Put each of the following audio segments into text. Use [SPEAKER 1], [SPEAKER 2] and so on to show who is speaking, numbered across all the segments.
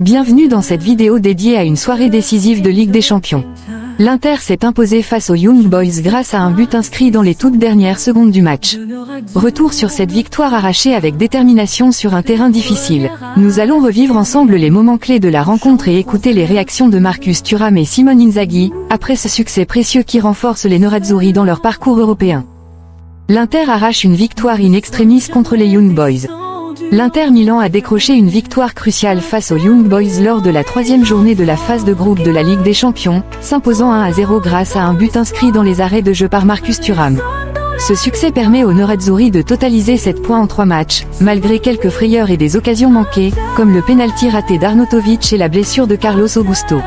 [SPEAKER 1] Bienvenue dans cette vidéo dédiée à une soirée décisive de Ligue des Champions. L'Inter s'est imposé face aux Young Boys grâce à un but inscrit dans les toutes dernières secondes du match. Retour sur cette victoire arrachée avec détermination sur un terrain difficile. Nous allons revivre ensemble les moments clés de la rencontre et écouter les réactions de Marcus Thuram et Simone Inzaghi, après ce succès précieux qui renforce les Nerazzurri dans leur parcours européen. L'Inter arrache une victoire in extremis contre les Young Boys. L'Inter Milan a décroché une victoire cruciale face aux Young Boys lors de la 3e journée de la phase de groupe de la Ligue des Champions, s'imposant 1-0 grâce à un but inscrit dans les arrêts de jeu par Marcus Thuram. Ce succès permet aux Nerazzurri de totaliser 7 points en 3 matchs, malgré quelques frayeurs et des occasions manquées, comme le pénalty raté d'Arnautovic et la blessure de Carlos Augusto.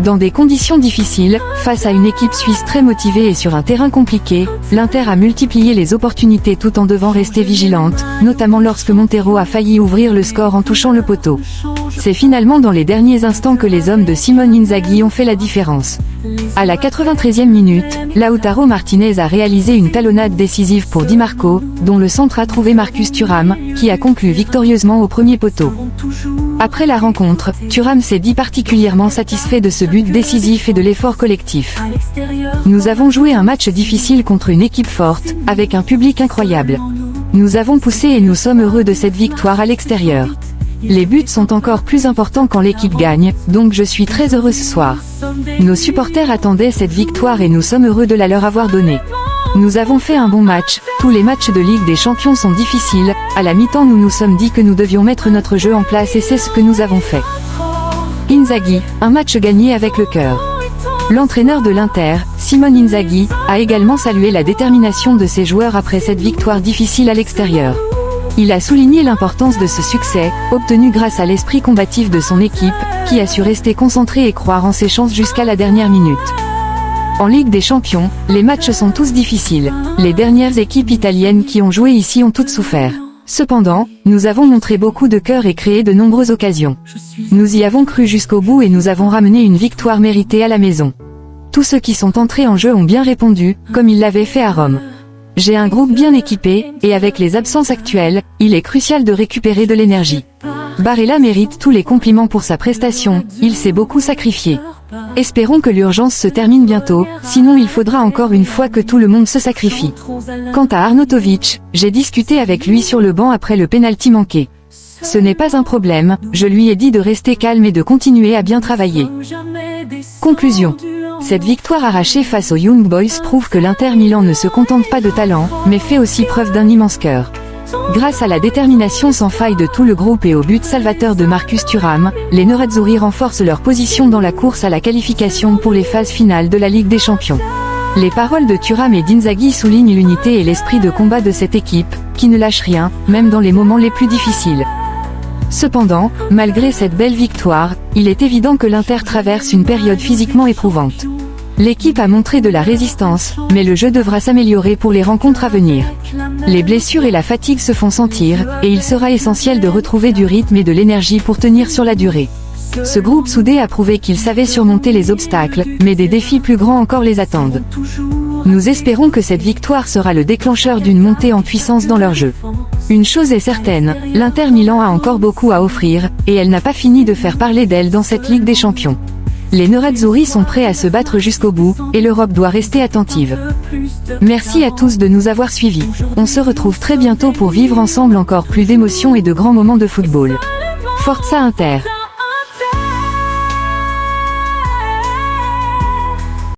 [SPEAKER 1] Dans des conditions difficiles, face à une équipe suisse très motivée et sur un terrain compliqué, l'Inter a multiplié les opportunités tout en devant rester vigilante, notamment lorsque Montero a failli ouvrir le score en touchant le poteau. C'est finalement dans les derniers instants que les hommes de Simone Inzaghi ont fait la différence. À la 93e minute, Lautaro Martinez a réalisé une talonnade décisive pour Di Marco, dont le centre a trouvé Marcus Thuram, qui a conclu victorieusement au premier poteau. Après la rencontre, Thuram s'est dit particulièrement satisfait de ce but décisif et de l'effort collectif. Nous avons joué un match difficile contre une équipe forte, avec un public incroyable. Nous avons poussé et nous sommes heureux de cette victoire à l'extérieur. Les buts sont encore plus importants quand l'équipe gagne, donc je suis très heureux ce soir. Nos supporters attendaient cette victoire et nous sommes heureux de la leur avoir donnée. Nous avons fait un bon match, tous les matchs de Ligue des Champions sont difficiles, à la mi-temps nous nous sommes dit que nous devions mettre notre jeu en place et c'est ce que nous avons fait. Inzaghi, un match gagné avec le cœur. L'entraîneur de l'Inter, Simone Inzaghi, a également salué la détermination de ses joueurs après cette victoire difficile à l'extérieur. Il a souligné l'importance de ce succès, obtenu grâce à l'esprit combatif de son équipe, qui a su rester concentré et croire en ses chances jusqu'à la dernière minute. En Ligue des Champions, les matchs sont tous difficiles. Les dernières équipes italiennes qui ont joué ici ont toutes souffert. Cependant, nous avons montré beaucoup de cœur et créé de nombreuses occasions. Nous y avons cru jusqu'au bout et nous avons ramené une victoire méritée à la maison. Tous ceux qui sont entrés en jeu ont bien répondu, comme ils l'avaient fait à Rome. J'ai un groupe bien équipé, et avec les absences actuelles, il est crucial de récupérer de l'énergie. Barella mérite tous les compliments pour sa prestation, il s'est beaucoup sacrifié. Espérons que l'urgence se termine bientôt, sinon il faudra encore une fois que tout le monde se sacrifie. Quant à Arnautovic, j'ai discuté avec lui sur le banc après le pénalty manqué. Ce n'est pas un problème, je lui ai dit de rester calme et de continuer à bien travailler. Conclusion. Cette victoire arrachée face aux Young Boys prouve que l'Inter Milan ne se contente pas de talent, mais fait aussi preuve d'un immense cœur. Grâce à la détermination sans faille de tout le groupe et au but salvateur de Marcus Thuram, les Nerazzurri renforcent leur position dans la course à la qualification pour les phases finales de la Ligue des Champions. Les paroles de Thuram et d'Inzaghi soulignent l'unité et l'esprit de combat de cette équipe, qui ne lâche rien, même dans les moments les plus difficiles. Cependant, malgré cette belle victoire, il est évident que l'Inter traverse une période physiquement éprouvante. L'équipe a montré de la résistance, mais le jeu devra s'améliorer pour les rencontres à venir. Les blessures et la fatigue se font sentir, et il sera essentiel de retrouver du rythme et de l'énergie pour tenir sur la durée. Ce groupe soudé a prouvé qu'il savait surmonter les obstacles, mais des défis plus grands encore les attendent. Nous espérons que cette victoire sera le déclencheur d'une montée en puissance dans leur jeu. Une chose est certaine, l'Inter Milan a encore beaucoup à offrir, et elle n'a pas fini de faire parler d'elle dans cette Ligue des Champions. Les Nerazzurri sont prêts à se battre jusqu'au bout, et l'Europe doit rester attentive. Merci à tous de nous avoir suivis. On se retrouve très bientôt pour vivre ensemble encore plus d'émotions et de grands moments de football. Forza Inter!